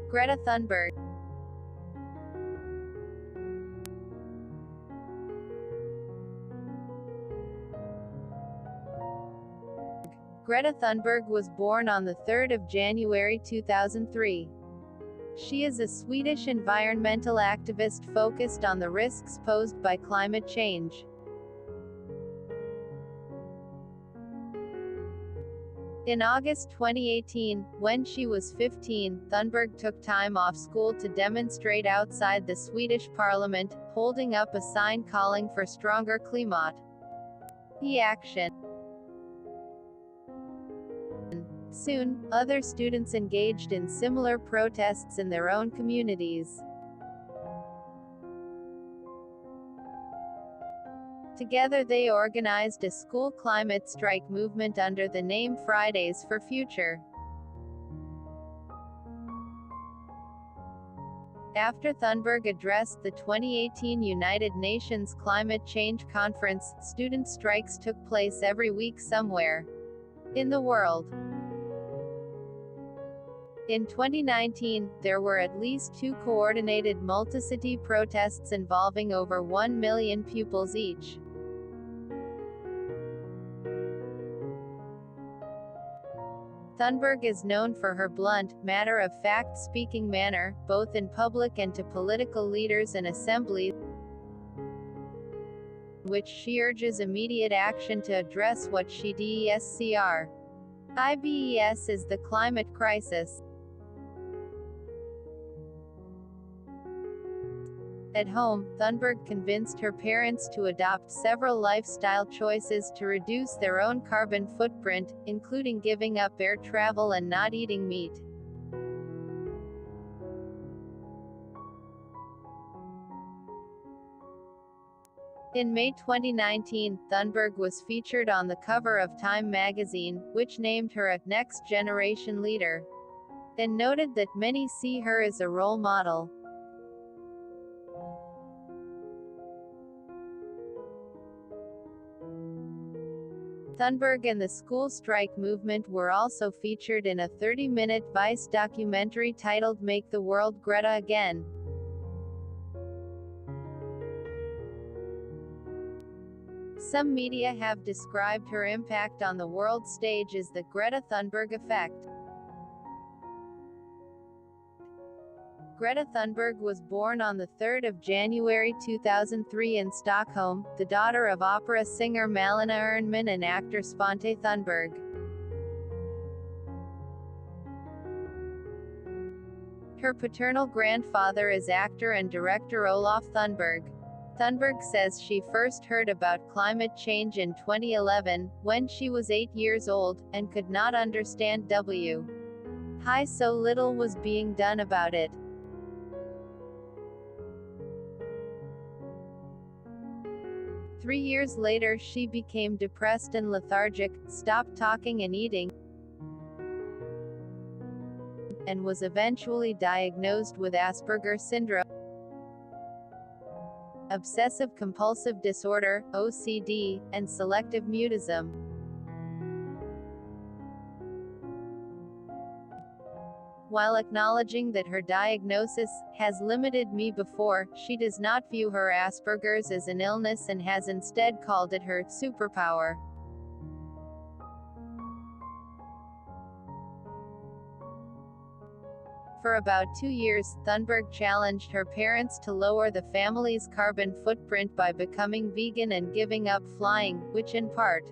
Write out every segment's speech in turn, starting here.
Greta Thunberg. Greta Thunberg was born on the 3rd of January 2003. She is a Swedish environmental activist focused on the risks posed by climate change. In August 2018, when she was 15, Thunberg took time off school to demonstrate outside the Swedish parliament, holding up a sign calling for stronger climate action. Soon, other students engaged in similar protests in their own communities. Together they organized a school climate strike movement under the name Fridays for Future. After Thunberg addressed the 2018 United Nations Climate Change Conference, student strikes took place every week somewhere in the world. In 2019, there were at least 2 coordinated multicity protests involving over 1 million pupils each. Thunberg is known for her blunt, matter-of-fact speaking manner, both in public and to political leaders and assemblies, in which she urges immediate action to address what she describes as the climate crisis. At home, Thunberg convinced her parents to adopt several lifestyle choices to reduce their own carbon footprint, including giving up air travel and not eating meat. In May 2019, Thunberg was featured on the cover of Time magazine, which named her a next generation leader, and noted that many see her as a role model. Thunberg and the school strike movement were also featured in a 30-minute Vice documentary titled Make the World Greta Again. Some media have described her impact on the world stage as the Greta Thunberg effect. Greta Thunberg was born on the 3rd of January 2003 in Stockholm, the daughter of opera singer Malena Ernman and actor Svante Thunberg. Her paternal grandfather is actor and director Olof Thunberg. Thunberg says she first heard about climate change in 2011, when she was 8 years old, and could not understand why so little was being done about it. Three years later she became depressed and lethargic, stopped talking and eating, and was eventually diagnosed with Asperger syndrome, obsessive-compulsive disorder, OCD, and selective mutism. While acknowledging that her diagnosis has limited me before, she does not view her Asperger's as an illness and has instead called it her superpower. For about 2 years, Thunberg challenged her parents to lower the family's carbon footprint by becoming vegan and giving up flying, which in part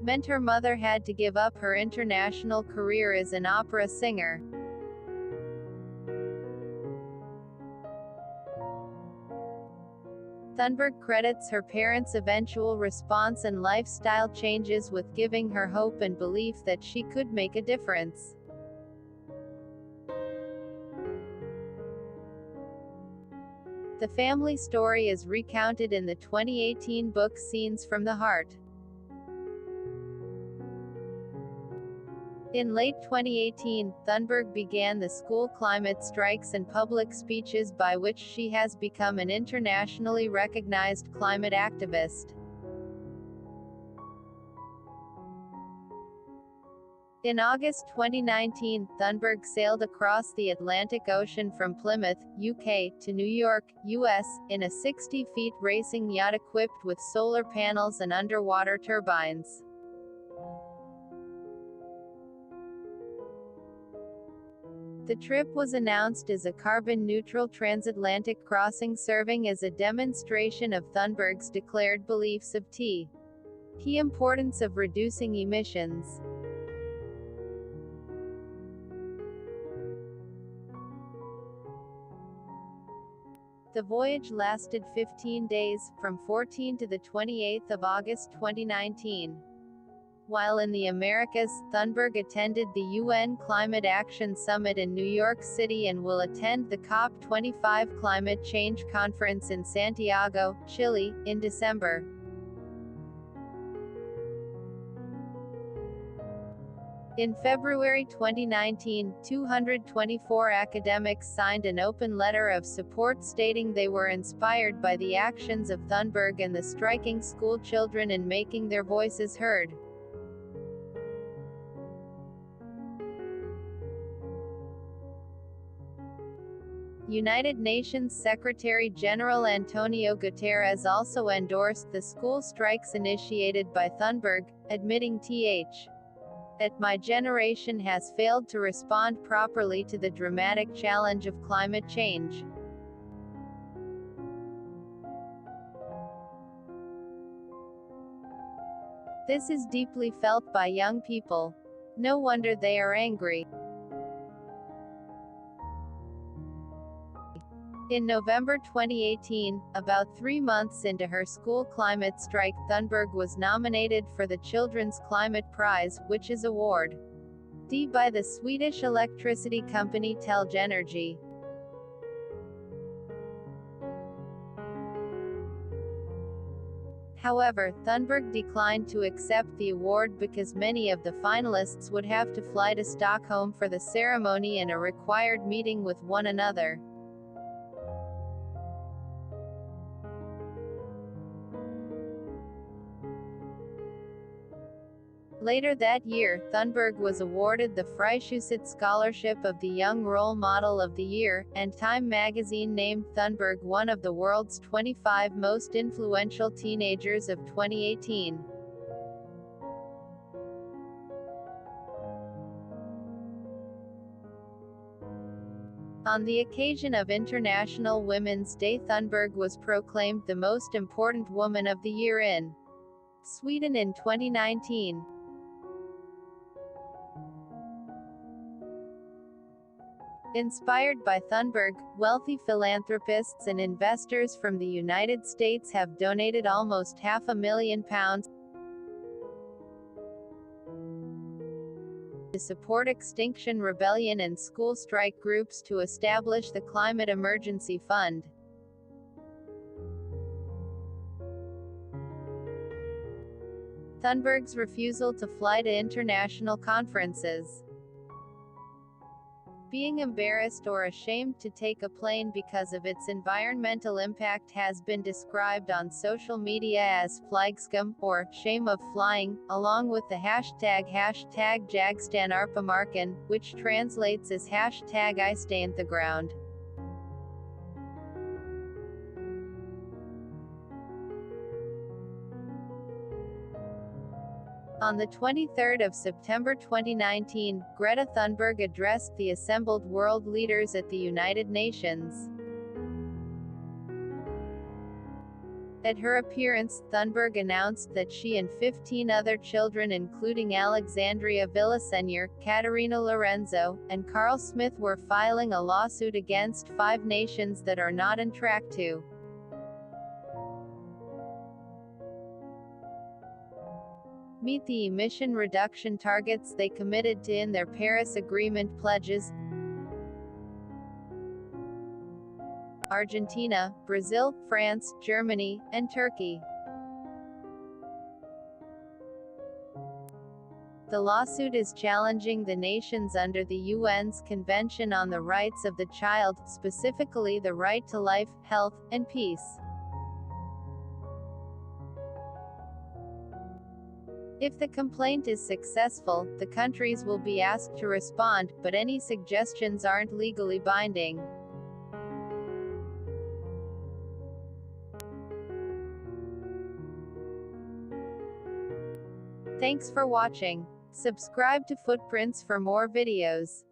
meant her mother had to give up her international career as an opera singer. Thunberg credits her parents' eventual response and lifestyle changes with giving her hope and belief that she could make a difference. The family story is recounted in the 2018 book Scenes from the Heart. In late 2018, Thunberg began the school climate strikes and public speeches by which she has become an internationally recognized climate activist. In August 2019, Thunberg sailed across the Atlantic Ocean from Plymouth, UK, to New York, US, in a 60-foot racing yacht equipped with solar panels and underwater turbines. The trip was announced as a carbon-neutral transatlantic crossing, serving as a demonstration of Thunberg's declared beliefs of the importance of reducing emissions. The voyage lasted 15 days, from 14 to the 28th of August 2019. While in the Americas, Thunberg attended the UN Climate Action Summit in New York City and will attend the COP25 Climate Change Conference in Santiago, Chile, in December. In February 2019, 224 academics signed an open letter of support stating they were inspired by the actions of Thunberg and the striking school children in making their voices heard. United Nations Secretary-General Antonio Guterres also endorsed the school strikes initiated by Thunberg, admitting that my generation has failed to respond properly to the dramatic challenge of climate change. This is deeply felt by young people. No wonder they are angry. In November 2018, about 3 months into her school climate strike, Thunberg was nominated for the Children's Climate Prize, which is awarded by the Swedish electricity company Telgenergy. However, Thunberg declined to accept the award because many of the finalists would have to fly to Stockholm for the ceremony and a required meeting with one another. Later that year, Thunberg was awarded the Frischutz Scholarship of the Young Role Model of the Year, and Time magazine named Thunberg one of the world's 25 most influential teenagers of 2018. On the occasion of International Women's Day, Thunberg was proclaimed the most important woman of the year in Sweden in 2019. Inspired by Thunberg, wealthy philanthropists and investors from the United States have donated almost £500,000 to support Extinction Rebellion and school strike groups to establish the Climate Emergency Fund. Thunberg's refusal to fly to international conferences. Being embarrassed or ashamed to take a plane because of its environmental impact has been described on social media as flagskam, or shame of flying, along with the hashtag #JagStanArpamarken, which translates as #IStayInTheGround. On the 23rd of September 2019, Greta Thunberg addressed the assembled world leaders at the United Nations. At her appearance, Thunberg announced that she and 15 other children, including Alexandria Villaseñor, Caterina Lorenzo, and Carl Smith, were filing a lawsuit against 5 nations that are not on track to meet the emission reduction targets they committed to in their Paris Agreement pledges. Argentina, Brazil, France, Germany, and Turkey. The lawsuit is challenging the nations under the UN's Convention on the Rights of the Child, specifically the right to life, health, and peace. If the complaint is successful, the countries will be asked to respond, but any suggestions aren't legally binding. Thanks for watching. Subscribe to Footprints for more videos.